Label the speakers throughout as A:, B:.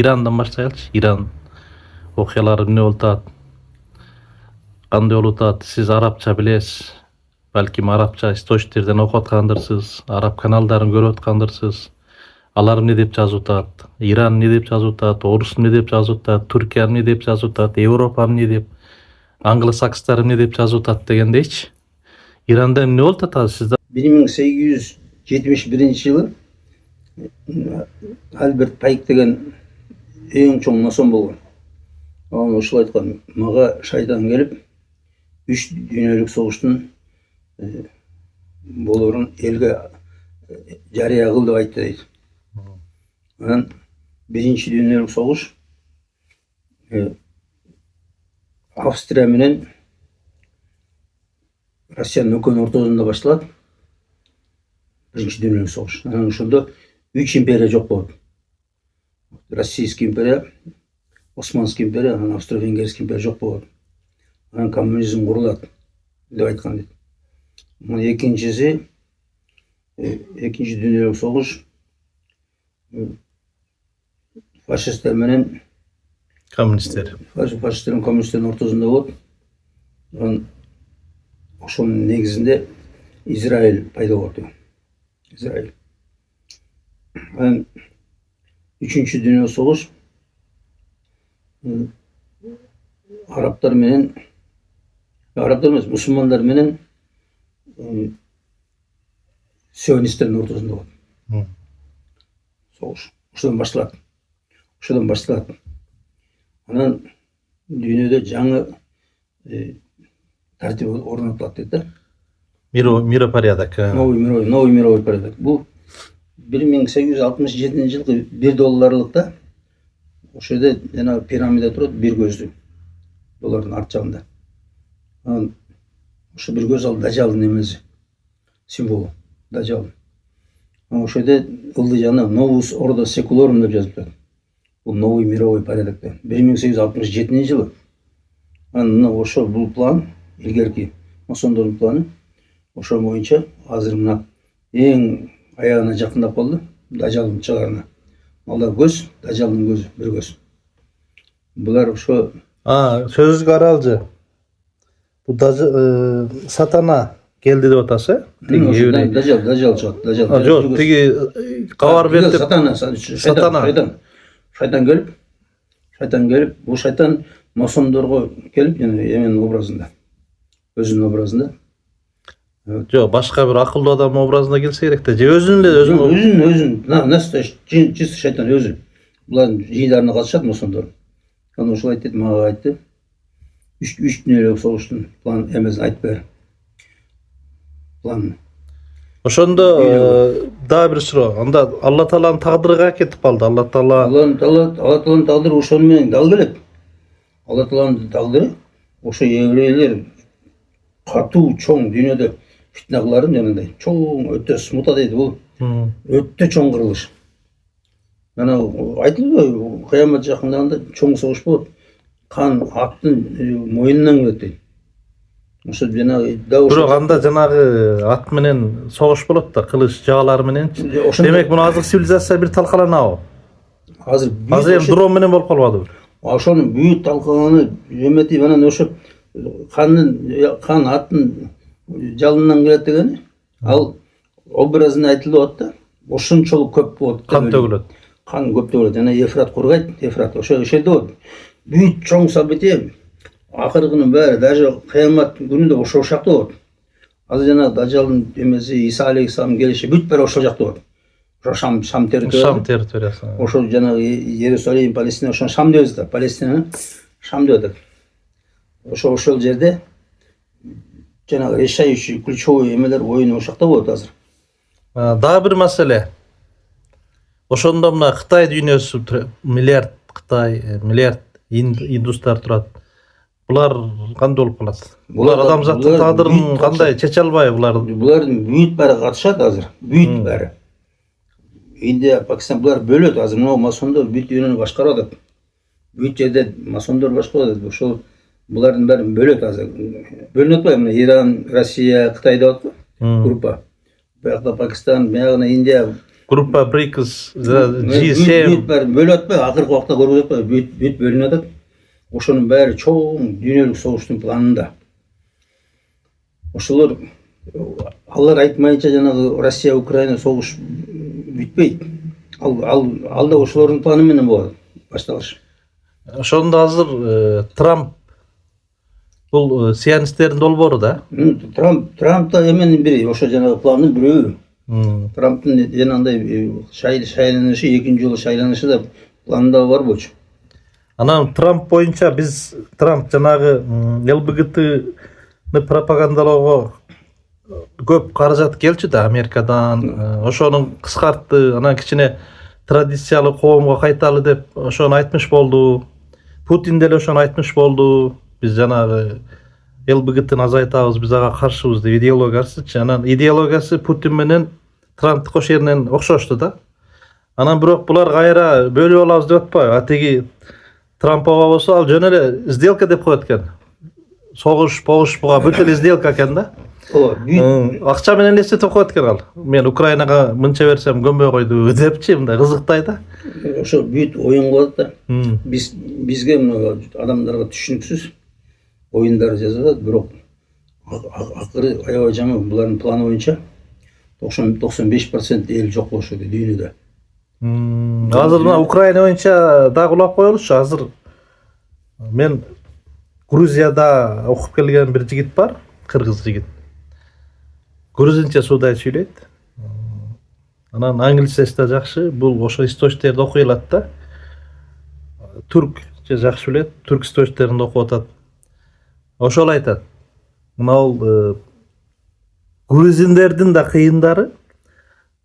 A: İran'dan başlayalım. İran okyaları ne oldu? Qanday olutat? Siz Arapça bilesiz. Balkim Arapça istoçtirden okutkandırsız. Arap kanalların görüp Alar ne dep жазуtat? İran ne dep жазуtat? Orus ne dep жазуtat? Türkiye ne dep жазуtat? Avrupa ne dep? Anglo-Sakslar ne dep жазуtat degендейчи. İran'da ne oldu sizde?
B: 1871 yılı Albert Pike деген eң чоң масон болгон. Ал ошол айткан, мага шайтан келип, 3 дүйнөлүк согуштун болорун элге жарыя кыл деп айтты дейт. Анан биринчи дүйнөлүк согуш Австрия менен Россиянын экөөнүн ортосунда башталат. Биринчи дүйнөлүк согуш. Анан ошондо 3 империя жок болот. Российский империя, Османский империя, анан Австро-Венгерский империя жок болот. Анан коммунизм курулат деп айткан дейт. Экинчиси, экинчи дүйнөлүк согуш фашисттер менен коммунисттердин ортосунда болот. Анан ошонун негизинде Израиль пайда болот. Израиль. Анан үчүнчү дүйнөлүк согуш арабтар менен, арабтар эмес, мусулмандар менен сионисттердин ортосунда болот. Согуш. Ошодон башталат. Анан дүйнөдө жаңы тартип орнотулат дейт да.
A: Миропорядок.
B: Новый мировой порядок. Бул 1867 жылкы $1 ошол жерде жана пирамида турат, бир көздүү. Доллардын арт жагында. Анан ошо бир көз ал Дажалдын эмеси, символу, Дажал. Анан ошол жерде ылдый жана Novus Ordo Seclorum деп жазып турат. Бул новый мировой порядок. 1867 жылы. Анан ошо бул план, илгерки масондордун планы, ошо боюнча азыр мына эң аягына жакындап калды, Дажалдын чыгарына. Алда көз, Дажалдын көзү, бир көз. Булар ошо
A: Sözlük aralcı. Bu satana geldi de otası.
B: Дажал чыгат, Дажал.
A: Жоқ, тиги кабар берип
B: Шайтан келип, бул шайтан масондорго келип, жана эменин образында, өзүнүн образында.
A: Жоқ, башка бир акылдуу адам образында келсе керек да. Же өзүн
B: Настоящий чистый шайтан өзү. Булардын жыйындарына катышат масондор. Анан ошол айтты, мага айтты. 3 дүйнөлүк согуштун план эмесин айтып бер. План.
A: Ошондо дагы бир суроо. Анда Алла Тааланын тагдырыга кетип калды. Алла
B: Тааланын тагдыры ошону менен дал келет. Алла Тааланын тагдыры ошо еврейлер катуу чоң дүйнөдө фитна кыларын жанагындай чоң өтө смута дейт бул. Өтө чоң кырылыш. Жана айтылды, кыямат жакындаганда чоң согуш болот. Кан аттын мойнунан келет дейт. Ошо жанагы
A: бирок анда жанагы ат менен согуш болот да, кылыч жаалар менен. Демек муну азыр цивилизация бир талкаланабы? Азыр эми дрон менен болуп калбадыбы?
B: Ошонун бүт талкаланы эметип анан ошо кан аттын жалынан келет дегени, ал образын айтылып атты. Ошончолук көп болот.
A: Кан төгүлөт.
B: Кан көп төгүлөт. Жана Ефрат кургайт, Ефрат ошо жерде болот. Бүт чоң событие акыркынын баары, даже кыямат күнүндө ошол жакта болот. Азыр жана Дажалдын эмеси, Иса алейхисалам келиши бүт баары ошол жакта болот. Ошо Шам территориясы. Ошол жанагы Иерусалим, Палестина, ошо Шам деп атат. Палестина, Шам деп атат. Ошол жерде жанагы решающий, ключевой эмелер оюн ошол жакта болот азыр.
A: Дагы бир маселе. Ошондо мына Кытай дүйнөсү миллиард Кытай, миллиард индустар турат. Булар кандай болуп калат? Булар адамзаттын тагдырын кандай чече албайбы булар?
B: Булардын бүт баары катышат азыр. Бүт баары. Индия, Пакистан булар бөлөт азыр. Мына масондор бүт дүйнөнү башкарып атат. Бүт жерде масондор башкарып атат. Ошол булардын баарын бөлөт азыр. Бөлүнүп атпайбы? Мына Иран, Россия, Кытай деп атпайбы? Группа. Буякта Пакистан, буягына Индия,
A: Группа BRICS,
B: G7
A: G7.
B: bölüp atпайбы, акыркы убакта көрүп атпайбы, бүт бөлүнүп атат. Ошонун баары чоң дүйнөлүк согуштун планында. Ошолор алар айтмайынча жанагы Россия Украина согуш бүтпөйт. Ал да ошолордун планы менен болот башталыш.
A: Ошондо азыр Трамп бул сионисттердин долбоору да.
B: Трамп да эменин бири, ошо жанагы пландын бирөө. Трамптын жанагындай шайланышы, экинчи жолу шайланышы да планда бар болчу.
A: Анан Трамп боюнча биз Трамп жанагы ЛГБТ пропагандалоого көп каражат келчү да Америкадан. Ошону кыскартты, анан кичине традициялык коомго кайталы деп ошону айтмыш болду. Путин деле ошону айтмыш болду. Биз жанагы ЛГБТны азайтабыз, биз ага каршыбыз деп идеологиясычы. Анан идеологиясы Путин менен Трамптык ошол жеринен окшошту да. Анан бирок булар кайра бөлүп алабыз деп атпайбы. Атеги Трампова болсо ал жөн эле сделка деп коет экен. Согуш буга бүт эле сделка экен да. Акча менен элестетип коет экен ал. Мен Украинага мынча берсем көнбөй койду депчи, мындай кызыктай да.
B: Ошо бүт оюн кылат да. Бизге мына адамдарга түшүнүксүз оюндар жазат, бирок акыры аябай жаман. Булардын планы боюнча 95% эл жок болушу дүйнөдө.
A: Азыр мына Украина боюнча дагы улап коелучу. Азыр мен Грузияда окуп келген бир жигит бар, кыргыз жигит. Грузинче судай сүйлөйт. Анан англисчеси да жакшы. Бул ошо источниктерди окуй алат да. Түркче жакшы билет, түрк источниктеринде окуп атат. Ошол айтат. Мына грузиндердин да кыйындары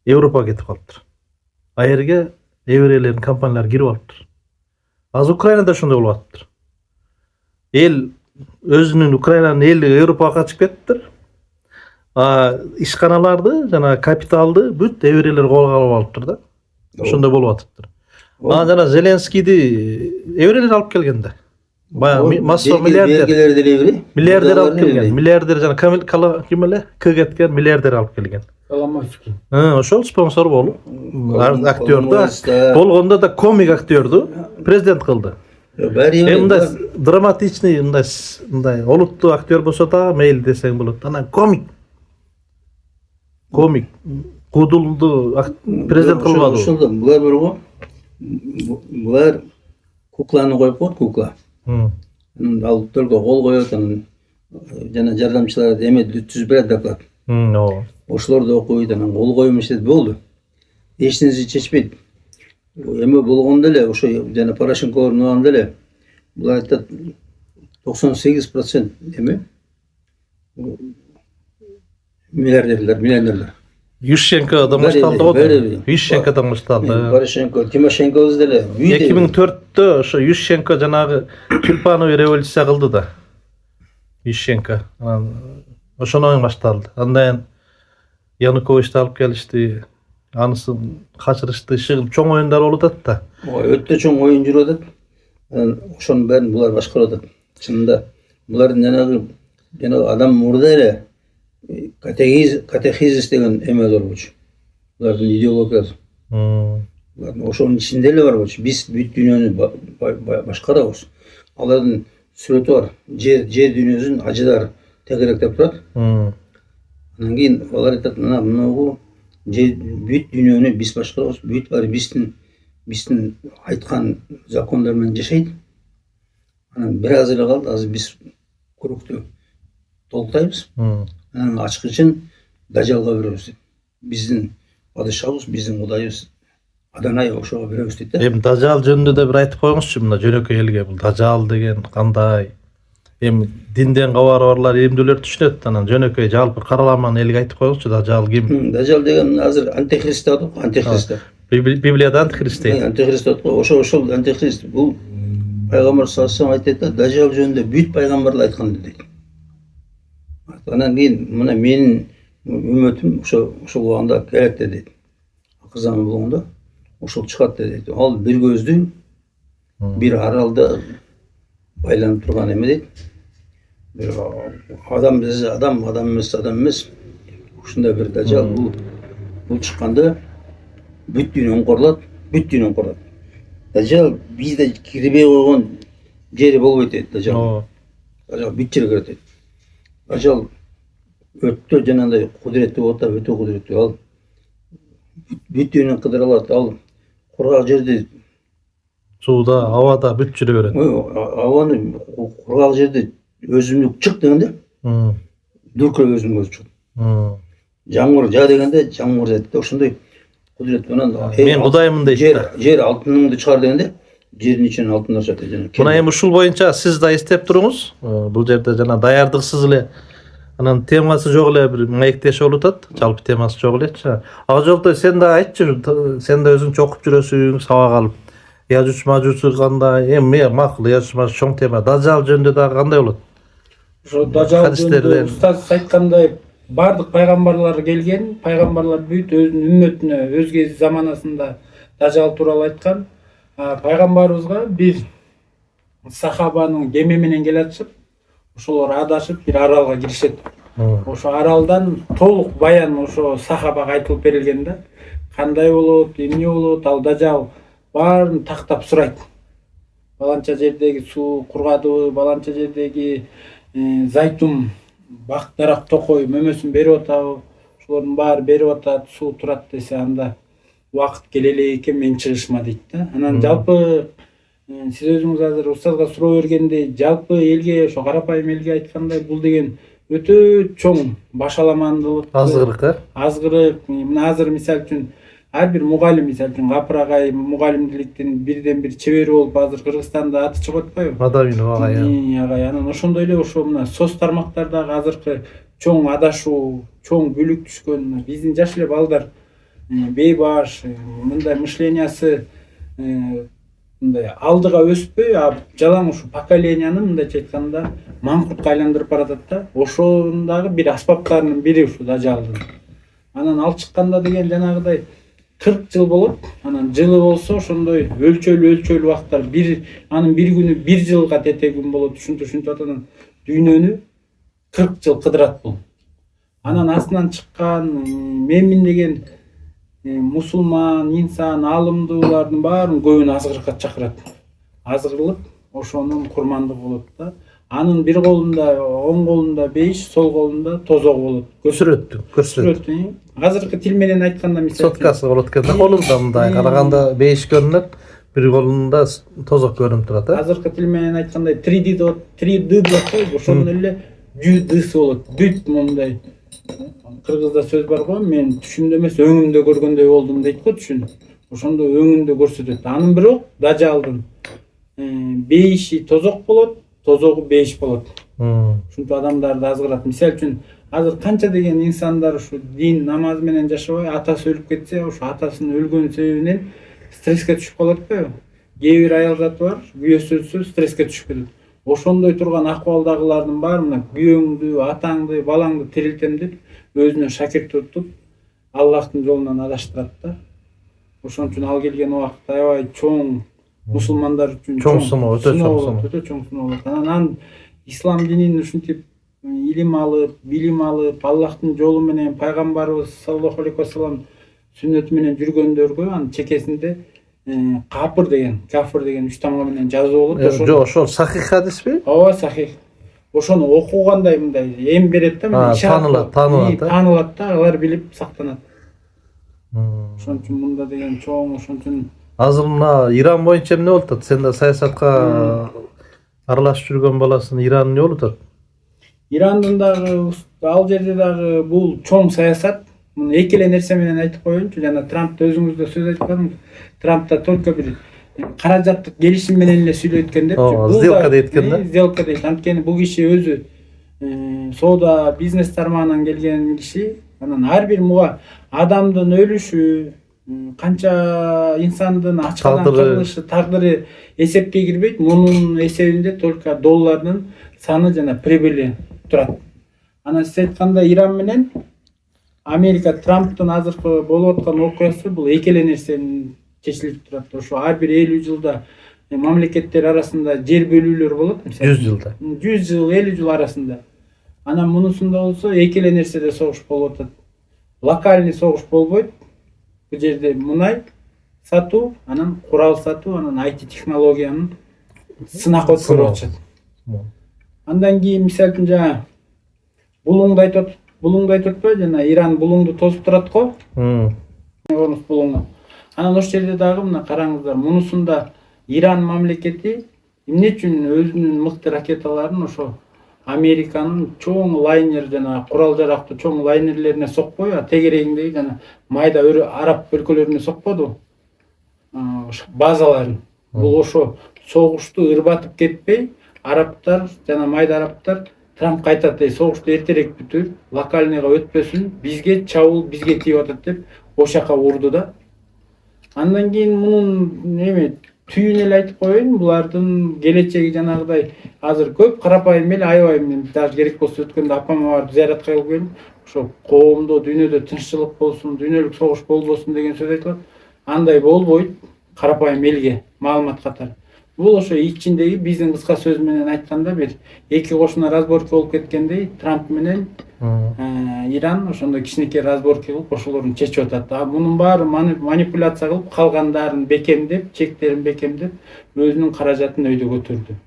A: Европага кетип калыптыр. А жерге еврейлердин компаниялары кирип алыптыр. Азыр Украинада ошондой болуп атыптыр. Эл өзүнүн Украинанын эли Европага качып кетиптир. Ишканаларды, жана капиталды бүт еврейлер колго алып алыптыр да. Ошондой болуп атыптыр. Анан жана Зеленскийди еврейлер алып келген да. Баягы массо миллиардер. Миллиардер алып келген. Миллиардер жана ким эле? К кеткен миллиардер алып келген.
C: Коломойский.
A: Ошол спонсор болуп, актёрду, болгондо да комик актёрду президент кылды. Мындай драматичный, мындай олуттуу актер болсо да мейли десең болот. Анан комик кудулду президент кылбады.
B: Ошолдо булар бар го. Булар кукланы коюп коет, кукла. Ал только кол коет, анан жана жардамчылары эме түзүп берет доклад. Ошолорду окуйт, анан кол коюм иштет болду. Эч нерсе чечпейт. Эме болгондо эле ошо жана Порошенколордун убагында эле булар айтат 98% эме миллиардерлер.
A: Ющенкодан башталды го. Ющенкодан башталды.
B: Порошенко, Тимошенкобуз деле
A: 2004-тө ошо Ющенко жанагы тюльпановый революция кылды да. Ющенко. Анан ошондон башталды. Андан Януковичти алып келишти. Анысын качырышты, чоң оюндар болуп атат да.
B: Өтө чоң оюн жүрүп атат. Ошонун баарын булар башкарып атат. Чынында булардын жанагы адам мурда эле катехизис деген эме бар болчу. Булардын идеологиясы. Ошонун ичинде эле бар болчу. Биз бүт дүйнөнү башкарабыз. Алардын сүрөтү бар. Жер дүйнөсүн ажыдар тегеректеп турат. Анан кийин алар айтат, мына бүт дүйнөнү биз башкарабыз. Бүт баары биздин айткан закондор менен жашайт. Анан бир аз эле калды. Азыр биз курукту толуктайбыз. Анан ачкычын Дажалга беребиз. Биздин падышабыз, биздин кудайыбыз Аданай ошого беребиз дейт да.
A: Эми Дажал жөнүндө да бир айтып коюңузчу, мына жөнөкөй элге бул Дажал деген кандай? Эми динден кабары барлар эмнелер түшүнөт, анан жөнөкөй жалпы караламан элге айтып коюңузчу, Дажал ким?
B: Дажал деген азыр антихрист деп атат, антихрист.
A: Библияда антихрист дейт.
B: Антихрист деп атат. Ошол антихрист. Бул пайгамбар саллаллаху алейхи айтат да, Дажал жөнүндө бүт пайгамбарлар айткан дейт. Анан кийин мына менин үмөтүм ошол убагында келет дейт. Акыр заман болгондо ошол чыгат дейт. Ал бир көздү бир аралда байланып турган эме дейт. Адам эмес. Ушундай бир Дажал бул чыкканда бүт дүйнөнү корулат, бүт дүйнөнү корулат. Дажал бизде кирбей койгон жери болбойт дейт Дажал.
A: Ооба.
B: Дажал бүт жерге кирет дейт. Дажал өтө жанагындай кудуреттүү болот да, өтө кудуреттүү. Ал бүт дүйнөнү кыдыра алат. Ал кургак жерди,
A: Сууда, абада бүт жүрө берет.
B: абаны кургак жерди өзүмдүк чык дегенде дүркүрөп өзүмдүк өзү чыгат. Жамгыр жаа дегенде жамгыр жаат да, ошондой кудурет менен
A: Мен Кудаймын дейт да.
B: жер алтыныңды чыгар дегенде жердин ичинен алтындар чыгат дейт.
A: Мына эми ушул боюнча сиз да эстеп туруңуз. Бул жерде жана даярдыксыз эле анан темасы жок эле бир маектешип болуп атат. Жалпы темасы жок элечи. Ага жолдо сен да айтчы, сен да өзүңчө окуп жүрөсүң, сабак алып. Яжуч мажучу кандай? Эми макул, Яжуч мажуч чоң тема. Дажал жөнүндө дагы кандай болот?
C: Ошо Дажал жөнүндө устаз айткандай бардык пайгамбарлар келген, пайгамбарлар бүт өзүнүн үммөтүнө өзге заманасында Дажал тууралуу айткан. Пайгамбарыбызга бир сахабанын кеме менен келатышып, ошолор адашып бир аралга киришет. Ошо аралдан толук баян ошо сахабага айтылып берилген да. Кандай болот, эмне болот, ал Дажал баарын тактап сурайт. Баланча жердеги суу кургадыбы, баланча жердеги зайтун бак дарак токой мөмөсүн берип атабы, ошолордун баары берип атат, суу турат десе анда убакыт келе элек экен, мен чыгышма дейт да. Анан жалпы сиз өзүңүз азыр устазга суроо бергендей, жалпы элге, ошо карапайым элге айткандай, бул деген өтө чоң башаламандылык,
A: Азгырык,
C: азгырык. Мына азыр мисалы үчүн ар бир мугалим, мисалы үчүн Гапыр агай мугалимдиктин бирден бир чебери болуп азыр Кыргызстанда аты чыгып атпайбы?
A: Мадаминов агай.
C: Агай, анан ошондой эле ошо мына соц тармактардагы азыркы чоң адашуу, чоң бүлүк түшкөн биздин жаш эле балдар бейбаш, мындай мышлениясы мындай алдыга өспөй, жалаң ушу поколенияны мындайча айтканда маңкуртка айландырып баратат да. Ошондагы бир аспаптарынын бири ушу Дажалдын. Анан ал чыкканда деген жанагыдай 40 жыл болот. Анан жылы болсо ошондой өлчөлүү убактар, анын бир күнү 1 жылга тете күн болот. Ушинтип атат. Дүйнөнү 40 жыл кыдырат бул. Анан астынан чыккан менмин деген мусулман, инсан, алымдуулардын баарын көбүн азгырыкка чакырат. Азгырылып, ошонун курмандыгы болот да. Анын бир колунда, оң колунда бейиш, сол колунда тозок болот. Көрсөтү. Азыркы тил менен айтканда мисалы
A: соткасы болот экен да, колунда мындай караганда бейиш көрүнөт, бир колунда тозок көрүнүп турат,
C: Азыркы тил менен айткандай 3D деп 3D деп коебу, ошонун эле 100 болот. Бүт мындай. Кыргызда сөз бар го, мен түшүмдө эмес, өңүмдө көргөндөй болдум дейт го, түшүн. Ошондо өңүндө көрсөтөт. Анын бирок Дажалдын бейиши тозок болот, тозогу бейиш болот. Ушинтип адамдарды азгырат. Мисалы үчүн азыр канча деген инсандар ушу дин намаз менен жашабай, атасы өлүп кетсе, ошо атасынын өлгөн себебинен стресске түшүп калат да. Кээ бир аял заты бар, күйөөсү өлсө стресске түшүп кетет. Ошондой турган акыбалдагылардын баары мына күйөөңдү, атаңды, балаңды тирилтем деп өзүнө шакирт тутуп Аллахтын жолунан адаштырат да. Ошон үчүн ал келген убакытта аябай чоң мусулмандар үчүн
A: чоң сыноо, өтө чоң сыноо.
C: Өтө чоң сыноо болот. Анан ислам динин ушинтип илим алып, билим алып, Аллахтын жолу менен пайгамбарыбыз саллаллаху алейхи вассалам сүннөтү менен жүргөндөргө анын чекесинде кафир деген 3 тамга менен жазуу болот.
A: Жок, ошол сахих хадисби?
C: Ооба, сахих. Ошону окугандай мындай эм берет да, таанылат да, алар билип сактанат. Ошон үчүн мында деген чоң, ошон үчүн
A: азыр мына Иран боюнча эмне болуп атат? Сен да саясатка аралашып жүргөн баласың, Иран эмне болуп атат?
C: Ирандын дагы ал жерде дагы бул чоң саясат. Муну эки эле нерсе менен айтып коеюнчу. Жана Трампта өзүңүз да сөз айткан. Трампта только бир каражаттык келишим менен эле сүйлөйт экен депчи.
A: Сделка дейт экен да.
C: Сделка дейт. Анткени бул киши өзү соода, бизнес тармагынан келген киши. Анан ар бир муга адамдын өлүшү, канча инсандын ачкадан кырылышы, тагдыры эсепке кирбейт. Мунун эсебинде только доллардын саны жана прибыли турат. Анан сиз айткандай Иран менен Америка Трамптын азыркы болуп аткан окуясы бул эки эле нерсенин чечилип турат. Ошо ар бир 50 жылда мамлекеттер арасында жер бөлүүлөр болот.
A: 100 жылда.
C: 100 жыл, 50 жыл арасында. Анан мунусунда болсо эки эле нерседе согуш болуп атат. Локальный согуш болбойт. Бул жерде мунай сатуу, анан курал сатуу, анан IT технологиянын сынак өткөрүп атышат. Андан кийин мисалы үчүн жана булуңду айтып атпайбы, жана Иран булуңду тосуп турат го. Орус булуңу. Анан ошол жерде дагы мына караңыздар, мунусунда Иран мамлекети эмне үчүн өзүнүн мыкты ракеталарын ошо Американын чоң лайнер жана курал жарактуу чоң лайнерлерине сокпой, тегерегиндеги жана майда араб өлкөлөрүнө сокподу базаларын. Бул ошо согушту ырбатып кетпей, арабтар жана майда арабтар Трамп айтат, согушту эртерээк бүтүр, локальныйга өтпөсүн, бизге чабуул бизге тийип атат деп ошол жака урду да. Андан кийин мунун түйүн эле айтып коеюн, булардын келечеги жанагыдай азыр көп карапайым эле аябайм, даже керек болсо өткөндө апама барып зыяратка кылып келдим. Ошо коомдо, дүйнөдө тынччылык болсун, дүйнөлүк согуш болбосун деген сөз айтылат. Андай болбойт, карапайым элге маалымат катары. Бул ошо ичиндеги биздин кыска сөз менен айтканда бир эки кошуна разборка болуп кеткендей, Трамп менен Иран ошондой кичинекей разборка кылып ошолорун чечип атат. Мунун баары манипуляция кылып, калгандарын бекемдеп, чектерин бекемдеп, өзүнүн каражатын өйдө көтөрдү.